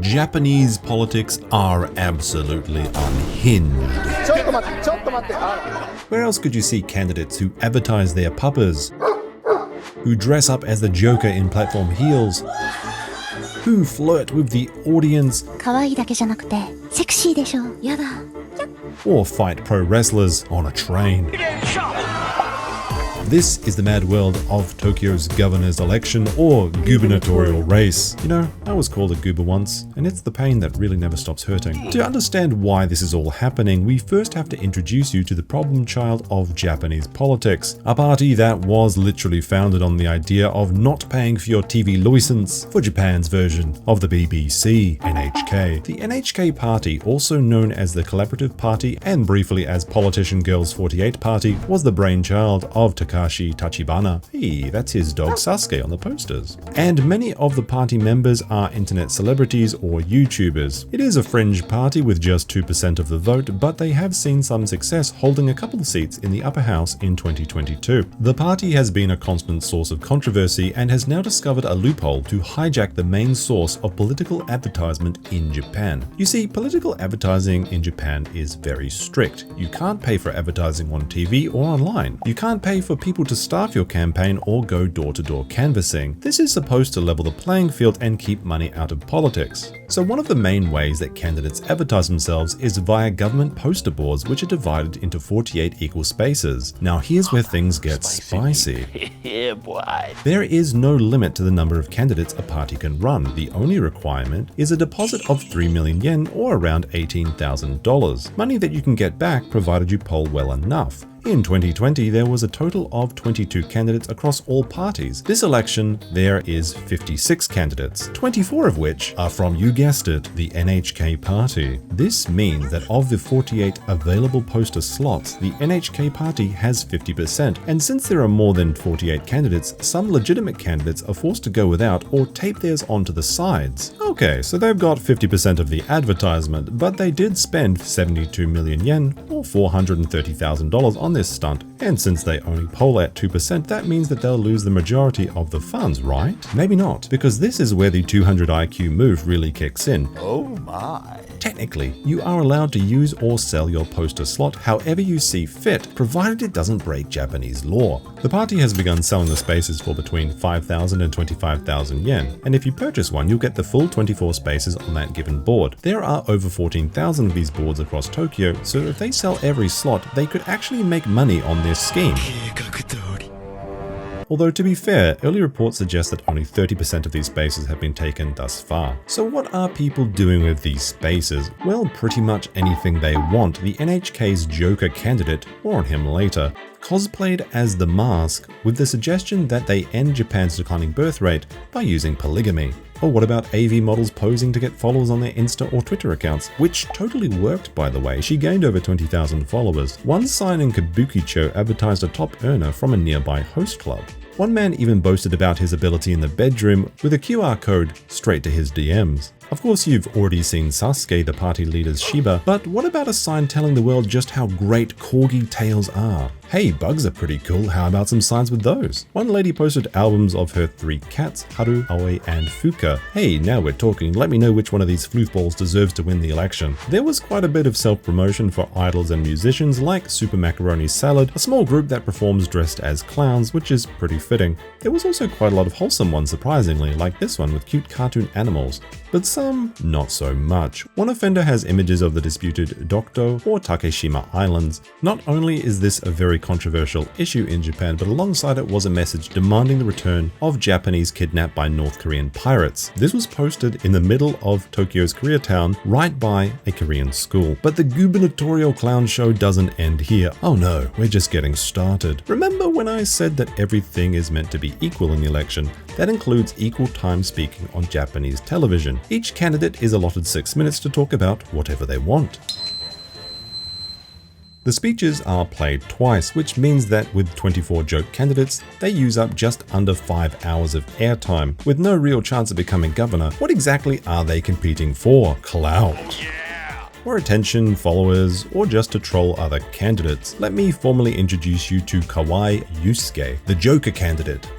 Japanese politics are absolutely unhinged. Where else could you see candidates who advertise their puppers, who dress up as the Joker in platform heels, who flirt with the audience, 可愛いだけじゃなくてセクシーでしょ。やだ。or fight pro wrestlers on a train? This is the mad world of Tokyo's governor's election or gubernatorial race. You know, I was called a goober once, and it's the pain that really never stops hurting. To understand why this is all happening, we first have to introduce you to the problem child of Japanese politics, a party that was literally founded on the idea of not paying for your TV license for Japan's version of the BBC, NHK. The NHK Party, also known as the Collaborative Party and briefly as Politician Girls 48 Party, was the brainchild of Takeshima. Tachibana. Hey, that's his dog Sasuke on the posters. And many of the party members are internet celebrities or YouTubers. It is a fringe party with just 2% of the vote, but they have seen some success holding a couple of seats in the upper house in 2022. The party has been a constant source of controversy and has now discovered a loophole to hijack the main source of political advertisement in Japan. You see, political advertising in Japan is very strict. You can't pay for advertising on TV or online. You can't pay for people to staff your campaign or go door-to-door canvassing. This is supposed to level the playing field and keep money out of politics. So one of the main ways that candidates advertise themselves is via government poster boards, which are divided into 48 equal spaces. Now here's where things get spicy. Yeah, boy. There is no limit to the number of candidates a party can run. The only requirement is a deposit of 3 million yen or around $18,000. Money that you can get back provided you poll well enough. In 2020, there was a total of 22 candidates across all parties. This election, there is 56 candidates, 24 of which are from, you guessed it, the NHK Party. This means that of the 48 available poster slots, the NHK Party has 50%, and since there are more than 48 candidates, some legitimate candidates are forced to go without or tape theirs onto the sides. Okay, so they've got 50% of the advertisement, but they did spend 72 million yen or $430,000 on this stunt, and since they only poll at 2%, that means that they'll lose the majority of the funds, right? Maybe not, because this is where the 200 IQ move really kicks in. Oh my. Technically, you are allowed to use or sell your poster slot however you see fit, provided it doesn't break Japanese law. The party has begun selling the spaces for between 5,000 and 25,000 yen, and if you purchase one, you'll get the full 24 spaces on that given board. There are over 14,000 of these boards across Tokyo, so if they sell every slot, they could actually make money on this scheme. Although to be fair, early reports suggest that only 30% of these spaces have been taken thus far. So what are people doing with these spaces? Well, pretty much anything they want. The NHK's Joker candidate, more on him later, cosplayed as the Mask with the suggestion that they end Japan's declining birth rate by using polygamy. Or what about AV models posing to get followers on their Insta or Twitter accounts? Which totally worked, by the way. She gained over 20,000 followers. One sign in Kabukicho advertised a top earner from a nearby host club. One man even boasted about his ability in the bedroom with a QR code straight to his DMs. Of course, you've already seen Sasuke, the party leader's Shiba, but what about a sign telling the world just how great corgi tails are? Hey, bugs are pretty cool, how about some signs with those? One lady posted albums of her 3 cats, Haru, Aoi, and Fuka. Hey, now we're talking, let me know which one of these floofballs deserves to win the election. There was quite a bit of self-promotion for idols and musicians like Super Macaroni Salad, a small group that performs dressed as clowns, which is pretty fitting. There was also quite a lot of wholesome ones surprisingly, like this one with cute cartoon animals. But some, not so much. One offender has images of the disputed Dokdo or Takeshima Islands. Not only is this a very controversial issue in Japan, but alongside it was a message demanding the return of Japanese kidnapped by North Korean pirates. This was posted in the middle of Tokyo's Koreatown, right by a Korean school. But the gubernatorial clown show doesn't end here. Oh no, we're just getting started. Remember when I said that everything is meant to be equal in the election? That includes equal time speaking on Japanese television. Each candidate is allotted 6 minutes to talk about whatever they want. The speeches are played twice, which means that with 24 joke candidates, they use up just under 5 hours of airtime. With no real chance of becoming governor, what exactly are they competing for? Clout? Or attention, followers, or just to troll other candidates? Let me formally introduce you to Kawaii Yusuke, the Joker candidate.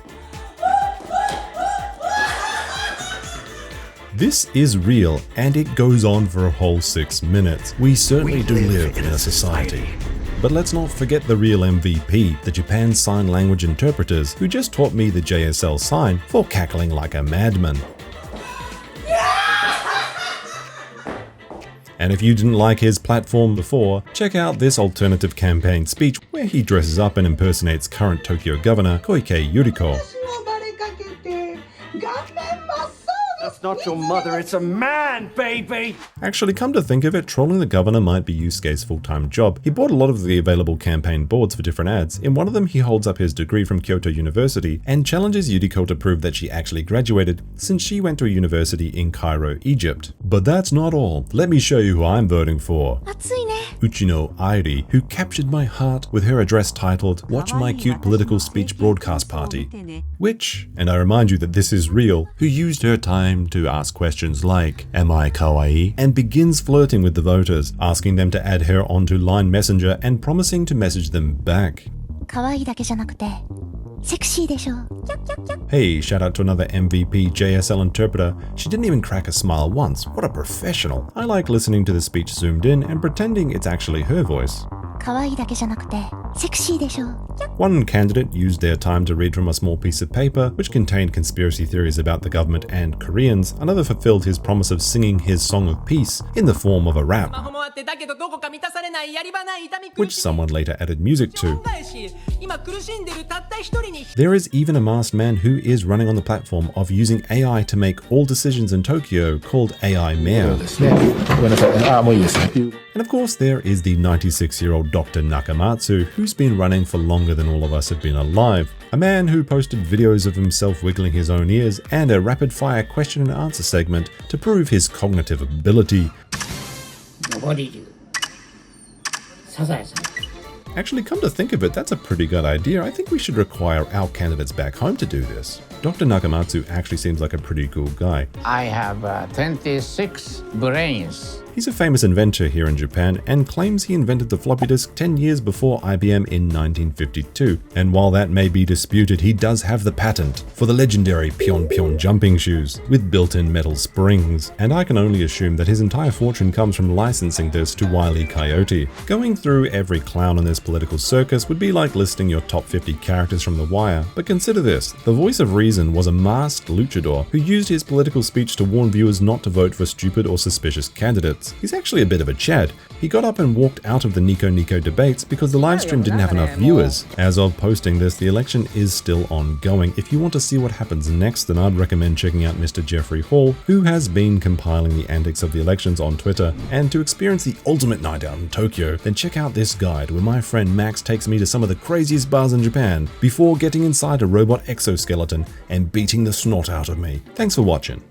This is real, and it goes on for a whole 6 minutes. We certainly do live in a society. But let's not forget the real MVP, the Japan Sign Language interpreters, who just taught me the JSL sign for cackling like a madman. And if you didn't like his platform before, check out this alternative campaign speech where he dresses up and impersonates current Tokyo Governor Koike Yuriko. That's not your mother, it's a man, baby! Actually, come to think of it, trolling the governor might be Yusuke's full-time job. He bought a lot of the available campaign boards for different ads. In one of them, he holds up his degree from Kyoto University and challenges Yuriko to prove that she actually graduated, since she went to a university in Cairo, Egypt. But that's not all. Let me show you who I'm voting for. 暑いね Uchino Airi, who captured my heart with her address titled "Watch My Cute Political Speech Broadcast Party," which, and I remind you that this is real, who used her time to ask questions like, "Am I kawaii?" and begins flirting with the voters, asking them to add her onto Line Messenger and promising to message them back. 可愛いだけじゃなくてセクシーでしょ Hey, shout out to another MVP JSL interpreter. She didn't even crack a smile once. What a professional. I like listening to the speech zoomed in and pretending it's actually her voice. 可愛いだけじゃなくてセクシーでしょ One candidate used their time to read from a small piece of paper which contained conspiracy theories about the government and Koreans. Another fulfilled his promise of singing his song of peace in the form of a rap, which someone later added music to. There is even a masked man who is running on the platform of using AI to make all decisions in Tokyo, called AI Mayor. And of course, there is the 96-year-old Dr. Nakamatsu, who's been running for longer than all of us have been alive. A man who posted videos of himself wiggling his own ears and a rapid-fire question and answer segment to prove his cognitive ability. Actually, come to think of it, that's a pretty good idea. I think we should require our candidates back home to do this. Dr. Nakamatsu actually seems like a pretty cool guy. I have 26 brains. He's a famous inventor here in Japan and claims he invented the floppy disk 10 years before IBM in 1952. And while that may be disputed, he does have the patent for the legendary Pion Pion jumping shoes with built-in metal springs. And I can only assume that his entire fortune comes from licensing this to Wile E. Coyote. Going through every clown in this political circus would be like listing your top 50 characters from The Wire. But consider this, the voice of reason was a masked luchador who used his political speech to warn viewers not to vote for stupid or suspicious candidates. He's actually a bit of a Chad. He got up and walked out of the Nico Nico debates because the livestream didn't have enough viewers. As of posting this, the election is still ongoing. If you want to see what happens next, then I'd recommend checking out Mr. Jeffrey Hall, who has been compiling the antics of the elections on Twitter. And to experience the ultimate night out in Tokyo, then check out this guide where my friend Max takes me to some of the craziest bars in Japan before getting inside a robot exoskeleton and beating the snot out of me. Thanks for watching.